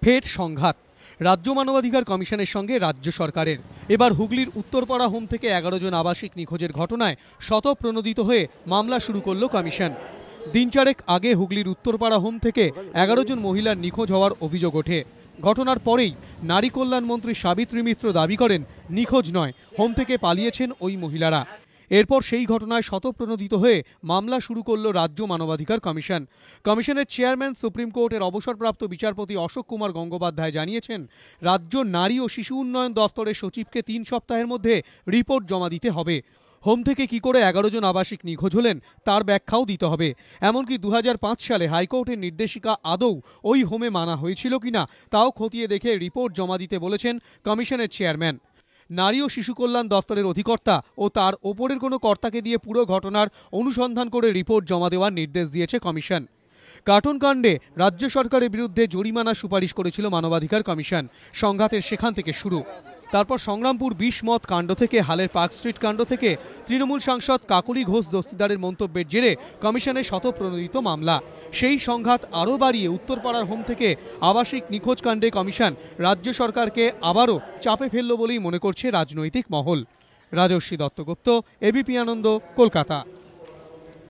ফের সংঘাত রাজ্য মানবাধিকার কমিশনের সঙ্গে রাজ্য সরকারের। এবার হুগলির উত্তরপাড়া হোম থেকে 11 জন আবাসিক নিখোঁজের ঘটনায় স্বতঃপ্রণোদিত হয়ে মামলা শুরু করল কমিশন। দিন চারেক আগে হুগলির উত্তরপাড়া হোম থেকে 11 জন মহিলার নিখোঁজ হওয়ার অভিযোগ ওঠে। ঘটনার পরেই নারী কল্যাণ মন্ত্রী সাবিত্রী মিত্র দাবি করেন নিখোঁজ নয়, হোম থেকে পালিয়েছেন ওই মহিলারা। এরপর সেই ঘটনায় স্বতঃপ্রণোদিত হয়ে মামলা শুরু করল রাজ্য মানবাধিকার কমিশন। কমিশনের চেয়ারম্যান সুপ্রিম কোর্টের অবসরপ্রাপ্ত বিচারপতি অশোক কুমার গঙ্গোপাধ্যায় জানিয়েছেন, রাজ্য নারী ও শিশু উন্নয়ন দফতরের সচিবকে 3 সপ্তাহের মধ্যে রিপোর্ট জমা দিতে হবে। হোম থেকে কি করে 11 জন আবাসিক নিখোঁজ হলেন তার ব্যাখ্যাও দিতে হবে। এমনকি 2005 সালে হাইকোর্টের নির্দেশিকা আদৌ ওই হোমে মানা হয়েছিল কিনা তাও খতিয়ে দেখে রিপোর্ট জমা দিতে বলেছেন কমিশনের চেয়ারম্যান। নারী ও শিশু কল্যাণ দফতরের অধিকর্তা ও তার ওপরের কোনো কর্তাকে দিয়ে পুরো ঘটনার অনুসন্ধান করে রিপোর্ট জমা দেওয়ার নির্দেশ দিয়েছে কমিশন। কার্টুন কাণ্ডে রাজ্য সরকারের বিরুদ্ধে জরিমানা সুপারিশ করেছিল মানবাধিকার কমিশন। সংঘাতের সেখান থেকে শুরু। তারপর সংগ্রামপুর 20 মত কাণ্ড থেকে হালের পার্ক স্ট্রিট কাণ্ড থেকে তৃণমূল সাংসদ কাকলি ঘোষ দস্তিদারের মন্তব্যের জেরে কমিশনের স্বতঃপ্রণোদিত মামলা। সেই সংঘাত আরও বাড়িয়ে উত্তরপাড়ার হোম থেকে আবাসিক নিখোঁজ কাণ্ডে কমিশন রাজ্য সরকারকে আবারও চাপে ফেলল বলেই মনে করছে রাজনৈতিক মহল। রাজস্বী দত্তগুপ্ত, এবিপি আনন্দ, কলকাতা।